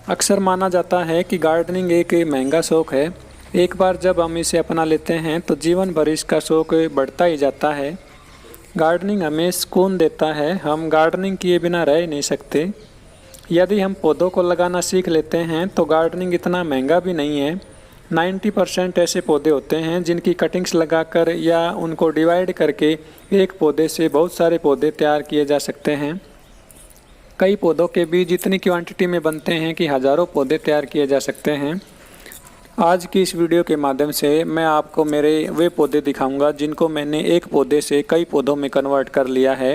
अक्सर माना जाता है कि गार्डनिंग एक महंगा शौक है। एक बार जब हम इसे अपना लेते हैं तो जीवन भर इसका शौक बढ़ता ही जाता है। गार्डनिंग हमें सुकून देता है, हम गार्डनिंग किए बिना रह ही नहीं सकते। यदि हम पौधों को लगाना सीख लेते हैं तो गार्डनिंग इतना महंगा भी नहीं है। 90% ऐसे पौधे होते हैं जिनकी कटिंग्स लगाकर या उनको डिवाइड करके एक पौधे से बहुत सारे पौधे तैयार किए जा सकते हैं। कई पौधों के बीज इतनी क्वांटिटी में बनते हैं कि हज़ारों पौधे तैयार किए जा सकते हैं। आज की इस वीडियो के माध्यम से मैं आपको मेरे वे पौधे दिखाऊंगा जिनको मैंने एक पौधे से कई पौधों में कन्वर्ट कर लिया है।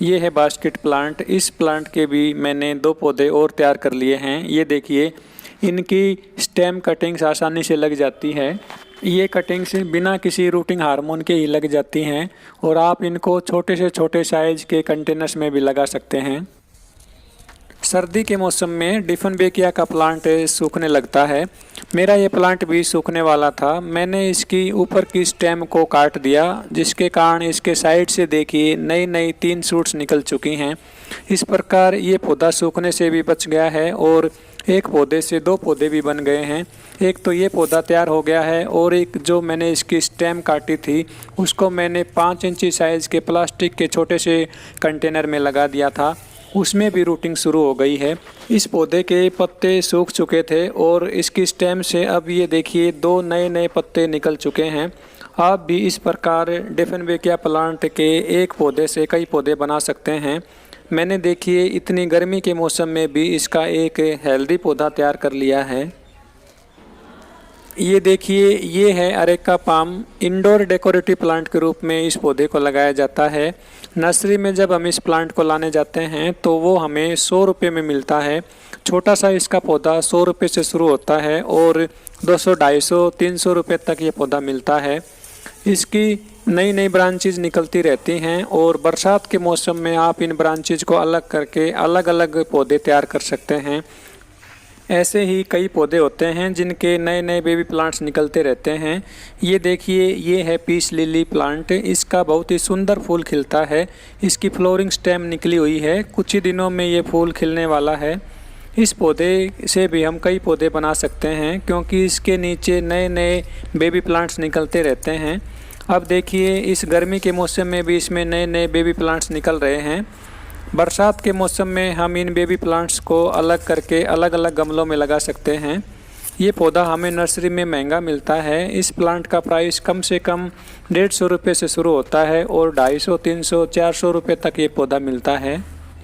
ये है बास्केट प्लांट। इस प्लांट के भी मैंने 2 पौधे और तैयार कर लिए हैं। ये देखिए, इनकी स्टेम कटिंग्स आसानी से लग जाती है। ये कटिंग्स बिना किसी रूटिंग हार्मोन के ही लग जाती हैं और आप इनको छोटे से छोटे साइज के कंटेनर्स में भी लगा सकते हैं। सर्दी के मौसम में डिफनबेकिया का प्लांट सूखने लगता है। मेरा ये प्लांट भी सूखने वाला था। मैंने इसकी ऊपर की स्टेम को काट दिया, जिसके कारण इसके साइड से देखिए नई नई 3 शूट्स निकल चुकी हैं। इस प्रकार ये पौधा सूखने से भी बच गया है और एक पौधे से 2 पौधे भी बन गए हैं। एक तो ये पौधा तैयार हो गया है और एक जो मैंने इसकी स्टेम काटी थी उसको मैंने 5 इंची साइज़ के प्लास्टिक के छोटे से कंटेनर में लगा दिया था, उसमें भी रूटिंग शुरू हो गई है। इस पौधे के पत्ते सूख चुके थे और इसकी स्टेम से अब ये देखिए 2 नए नए पत्ते निकल चुके हैं। आप भी इस प्रकार डिफनबेकिया प्लांट के एक पौधे से कई पौधे बना सकते हैं। मैंने देखिए इतनी गर्मी के मौसम में भी इसका एक हेल्दी पौधा तैयार कर लिया है। ये देखिए, ये है areca palm. Indoor decorative plant के रूप में इस पौधे को लगाया जाता है। नर्सरी में जब हम इस प्लांट को लाने जाते हैं तो वो हमें 100 रुपये में मिलता है। छोटा सा इसका पौधा 100 रुपये से शुरू होता है और 200, 250, 300 रुपये तक ये पौधा मिलता है। इसकी नई नई ब्रांचेज निकलती रहती हैं और बरसात के मौसम में आप इन ब्रांचेज को अलग करके अलग अलग पौधे तैयार कर सकते हैं। ऐसे ही कई पौधे होते हैं जिनके नए नए बेबी प्लांट्स निकलते रहते हैं। ये देखिए, ये है पीस लिली प्लांट। इसका बहुत ही सुंदर फूल खिलता है। इसकी फ्लोरिंग स्टेम निकली हुई है, कुछ ही दिनों में ये फूल खिलने वाला है। इस पौधे से भी हम कई पौधे बना सकते हैं क्योंकि इसके नीचे नए नए बेबी प्लांट्स निकलते रहते हैं। अब देखिए, इस गर्मी के मौसम में भी इसमें नए नए बेबी प्लांट्स निकल रहे हैं। बरसात के मौसम में हम इन बेबी प्लांट्स को अलग करके अलग अलग गमलों में लगा सकते हैं। ये पौधा हमें नर्सरी में महंगा मिलता है। इस प्लांट का प्राइस कम से कम 150 रुपये से शुरू होता है और 250, 300, 400 रुपये तक ये पौधा मिलता है।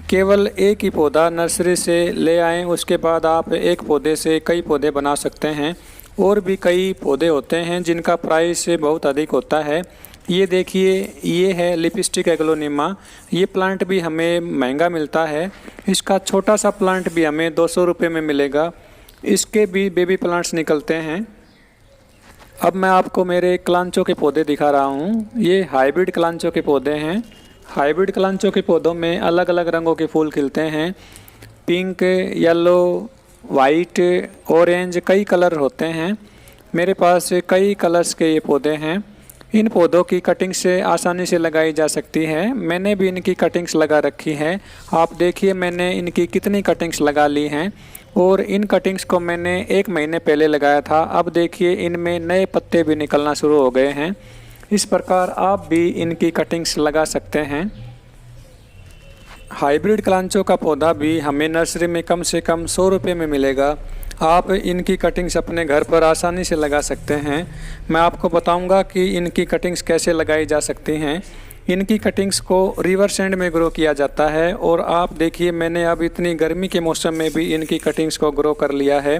केवल एक ही पौधा नर्सरी से ले आएँ, उसके बाद आप एक पौधे से कई पौधे बना सकते हैं। और भी कई पौधे होते हैं जिनका प्राइस बहुत अधिक होता है। ये देखिए, ये है लिपस्टिक एग्लोनिमा। ये प्लांट भी हमें महंगा मिलता है। इसका छोटा सा प्लांट भी हमें 200 रुपये में मिलेगा। इसके भी बेबी प्लांट्स निकलते हैं। अब मैं आपको मेरे कलांचो के पौधे दिखा रहा हूँ। ये हाइब्रिड कलांचो के पौधे हैं। हाइब्रिड कलांचो के पौधों में अलग अलग रंगों के फूल खिलते हैं। पिंक, येलो, वाइट, ऑरेंज, कई कलर होते हैं। मेरे पास कई कलर्स के ये पौधे हैं। इन पौधों की कटिंग से आसानी से लगाई जा सकती है। मैंने भी इनकी कटिंग्स लगा रखी हैं। आप देखिए मैंने इनकी कितनी कटिंग्स लगा ली हैं और इन कटिंग्स को मैंने 1 महीने पहले लगाया था। अब देखिए इनमें नए पत्ते भी निकलना शुरू हो गए हैं। इस प्रकार आप भी इनकी कटिंग्स लगा सकते हैं। हाइब्रिड कलांचो का पौधा भी हमें नर्सरी में कम से कम 100 रुपये में मिलेगा। आप इनकी कटिंग्स अपने घर पर आसानी से लगा सकते हैं। मैं आपको बताऊंगा कि इनकी कटिंग्स कैसे लगाई जा सकती हैं। इनकी कटिंग्स को रिवर्स एंड में ग्रो किया जाता है और आप देखिए मैंने अब इतनी गर्मी के मौसम में भी इनकी कटिंग्स को ग्रो कर लिया है।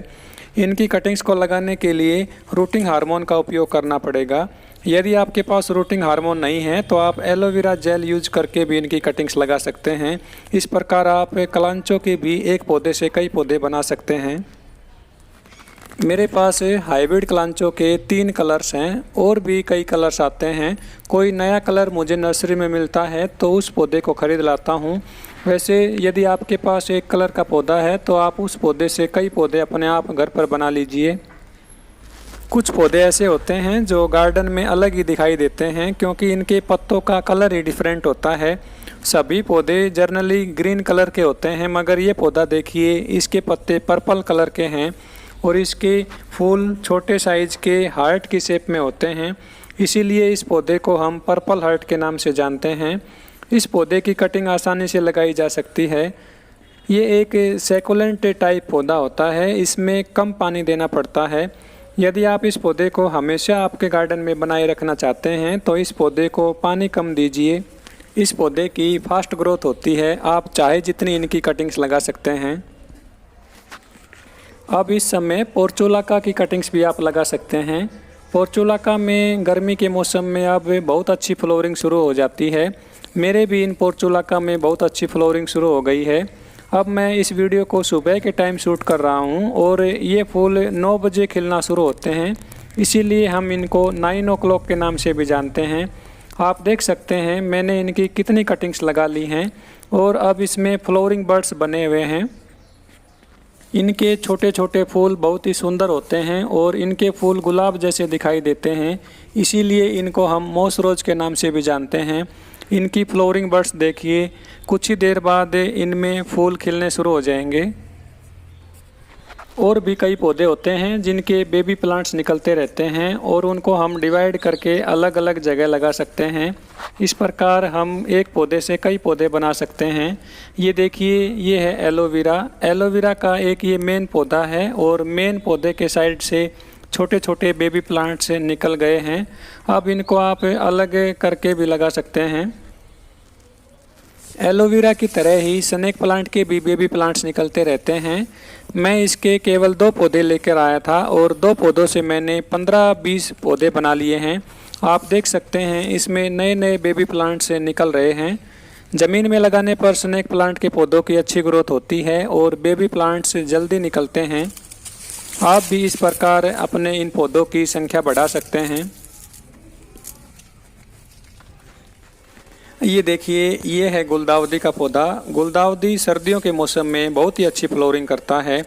इनकी कटिंग्स को लगाने के लिए रूटिंग हार्मोन का उपयोग करना पड़ेगा। यदि आपके पास रूटिंग हार्मोन नहीं है तो आप एलोवेरा जेल यूज करके भी इनकी कटिंग्स लगा सकते हैं। इस प्रकार आप कलांचो के भी एक पौधे से कई पौधे बना सकते हैं। मेरे पास हाइब्रिड कलांचो के 3 कलर्स हैं और भी कई कलर्स आते हैं। कोई नया कलर मुझे नर्सरी में मिलता है तो उस पौधे को ख़रीद लाता हूँ। वैसे यदि आपके पास एक कलर का पौधा है तो आप उस पौधे से कई पौधे अपने आप घर पर बना लीजिए। कुछ पौधे ऐसे होते हैं जो गार्डन में अलग ही दिखाई देते हैं क्योंकि इनके पत्तों का कलर ही डिफरेंट होता है। सभी पौधे जनरली ग्रीन कलर के होते हैं, मगर ये पौधा देखिए इसके पत्ते पर्पल कलर के हैं और इसके फूल छोटे साइज के हार्ट की शेप में होते हैं, इसीलिए इस पौधे को हम पर्पल हार्ट के नाम से जानते हैं। इस पौधे की कटिंग आसानी से लगाई जा सकती है। ये एक सैकुलेंट टाइप पौधा होता है, इसमें कम पानी देना पड़ता है। यदि आप इस पौधे को हमेशा आपके गार्डन में बनाए रखना चाहते हैं तो इस पौधे को पानी कम दीजिए। इस पौधे की फास्ट ग्रोथ होती है, आप चाहे जितनी इनकी कटिंग्स लगा सकते हैं। अब इस समय पोर्चुलाका की कटिंग्स भी आप लगा सकते हैं। पोर्चुलाका में गर्मी के मौसम में अब बहुत अच्छी फ्लोरिंग शुरू हो जाती है। मेरे भी इन पोर्चुलाका में बहुत अच्छी फ्लोरिंग शुरू हो गई है। अब मैं इस वीडियो को सुबह के टाइम शूट कर रहा हूं और ये फूल 9 बजे खिलना शुरू होते हैं, इसीलिए हम इनको 9 o'clock के नाम से भी जानते हैं। आप देख सकते हैं मैंने इनकी कितनी कटिंग्स लगा ली हैं और अब इसमें फ्लोरिंग बर्ड्स बने हुए हैं। इनके छोटे छोटे फूल बहुत ही सुंदर होते हैं और इनके फूल गुलाब जैसे दिखाई देते हैं, इसीलिए इनको हम मॉस रोज के नाम से भी जानते हैं। इनकी फ्लोरिंग बर्ड्स देखिए, कुछ ही देर बाद इनमें फूल खिलने शुरू हो जाएंगे। और भी कई पौधे होते हैं जिनके बेबी प्लांट्स निकलते रहते हैं और उनको हम डिवाइड करके अलग अलग जगह लगा सकते हैं। इस प्रकार हम एक पौधे से कई पौधे बना सकते हैं। ये देखिए, ये है एलोवेरा। एलोवेरा का एक ये मेन पौधा है और मेन पौधे के साइड से छोटे छोटे बेबी प्लांट्स निकल गए हैं। अब इनको आप अलग करके भी लगा सकते हैं। एलोवेरा की तरह ही स्नेक प्लांट के भी बेबी प्लांट्स निकलते रहते हैं। मैं इसके केवल 2 पौधे लेकर आया था और 2 पौधों से मैंने 15-20 पौधे बना लिए हैं। आप देख सकते हैं इसमें नए नए बेबी प्लांट्स निकल रहे हैं। ज़मीन में लगाने पर स्नेक प्लांट के पौधों की अच्छी ग्रोथ होती है और बेबी प्लांट्स जल्दी निकलते हैं। आप भी इस प्रकार अपने इन पौधों की संख्या बढ़ा सकते हैं। ये देखिए, ये है गुलदाउदी का पौधा। गुलदाउदी सर्दियों के मौसम में बहुत ही अच्छी फ्लोरिंग करता है।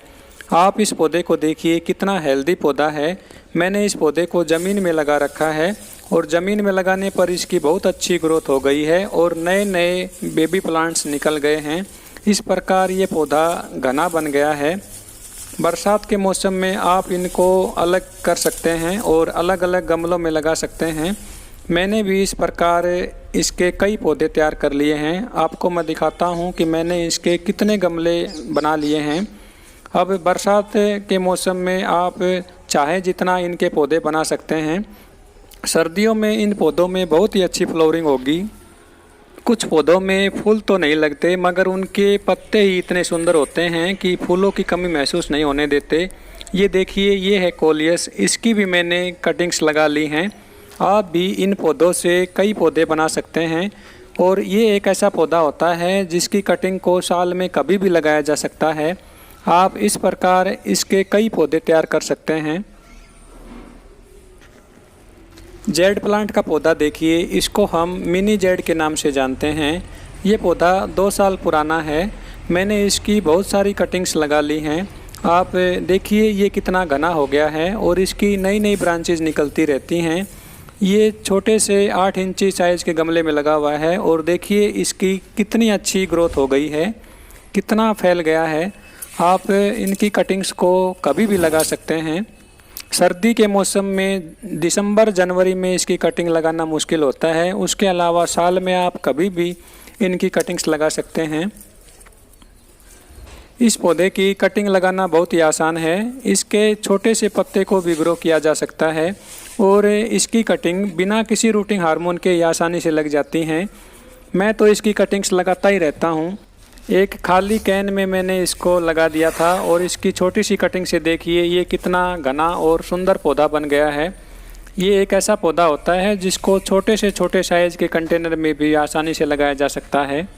आप इस पौधे को देखिए कितना हेल्दी पौधा है। मैंने इस पौधे को ज़मीन में लगा रखा है और ज़मीन में लगाने पर इसकी बहुत अच्छी ग्रोथ हो गई है और नए नए बेबी प्लांट्स निकल गए हैं। इस प्रकार ये पौधा घना बन गया है। बरसात के मौसम में आप इनको अलग कर सकते हैं और अलग अलग गमलों में लगा सकते हैं। मैंने भी इस प्रकार इसके कई पौधे तैयार कर लिए हैं। आपको मैं दिखाता हूं कि मैंने इसके कितने गमले बना लिए हैं। अब बरसात के मौसम में आप चाहे जितना इनके पौधे बना सकते हैं। सर्दियों में इन पौधों में बहुत ही अच्छी फ्लोरिंग होगी। कुछ पौधों में फूल तो नहीं लगते, मगर उनके पत्ते ही इतने सुंदर होते हैं कि फूलों की कमी महसूस नहीं होने देते। ये देखिए, ये है कोलियस। इसकी भी मैंने कटिंग्स लगा ली हैं। आप भी इन पौधों से कई पौधे बना सकते हैं और ये एक ऐसा पौधा होता है जिसकी कटिंग को साल में कभी भी लगाया जा सकता है। आप इस प्रकार इसके कई पौधे तैयार कर सकते हैं। जेड प्लांट का पौधा देखिए, इसको हम मिनी जेड के नाम से जानते हैं। ये पौधा 2 साल पुराना है। मैंने इसकी बहुत सारी कटिंग्स लगा ली हैं। आप देखिए ये कितना घना हो गया है और इसकी नई नई ब्रांचेज निकलती रहती हैं। ये छोटे से 8 इंची साइज़ के गमले में लगा हुआ है और देखिए इसकी कितनी अच्छी ग्रोथ हो गई है, कितना फैल गया है। आप इनकी कटिंग्स को कभी भी लगा सकते हैं। सर्दी के मौसम में दिसंबर जनवरी में इसकी कटिंग लगाना मुश्किल होता है। उसके अलावा साल में आप कभी भी इनकी कटिंग्स लगा सकते हैं। इस पौधे की कटिंग लगाना बहुत ही आसान है। इसके छोटे से पत्ते को भी ग्रो किया जा सकता है और इसकी कटिंग बिना किसी रूटिंग हार्मोन के आसानी से लग जाती हैं। मैं तो इसकी कटिंग्स लगाता ही रहता हूँ। एक खाली कैन में मैंने इसको लगा दिया था और इसकी छोटी सी कटिंग से देखिए ये कितना घना और सुंदर पौधा बन गया है। ये एक ऐसा पौधा होता है जिसको छोटे से छोटे साइज़ के कंटेनर में भी आसानी से लगाया जा सकता है।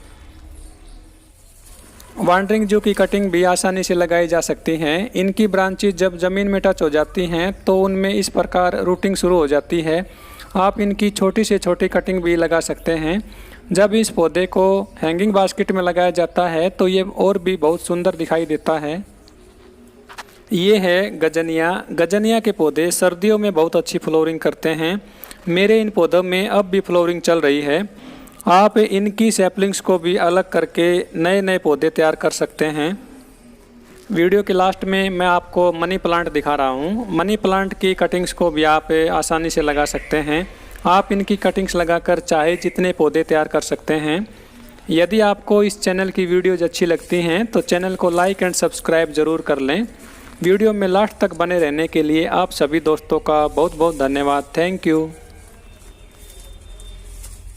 वांडरिंग जू की कटिंग भी आसानी से लगाई जा सकती हैं। इनकी ब्रांचेज जब ज़मीन में टच हो जाती हैं तो उनमें इस प्रकार रूटिंग शुरू हो जाती है। आप इनकी छोटी से छोटी कटिंग भी लगा सकते हैं। जब इस पौधे को हैंगिंग बास्केट में लगाया जाता है तो ये और भी बहुत सुंदर दिखाई देता है। ये है गजनिया। गजनिया के पौधे सर्दियों में बहुत अच्छी फ्लोरिंग करते हैं। मेरे इन पौधों में अब भी फ्लोरिंग चल रही है। आप इनकी सैपलिंग्स को भी अलग करके नए नए पौधे तैयार कर सकते हैं। वीडियो के लास्ट में मैं आपको मनी प्लांट दिखा रहा हूँ। मनी प्लांट की कटिंग्स को भी आप आसानी से लगा सकते हैं। आप इनकी कटिंग्स लगाकर चाहे जितने पौधे तैयार कर सकते हैं। यदि आपको इस चैनल की वीडियोज अच्छी लगती हैं तो चैनल को लाइक एंड सब्सक्राइब ज़रूर कर लें। वीडियो में लास्ट तक बने रहने के लिए आप सभी दोस्तों का बहुत बहुत धन्यवाद। Thank you.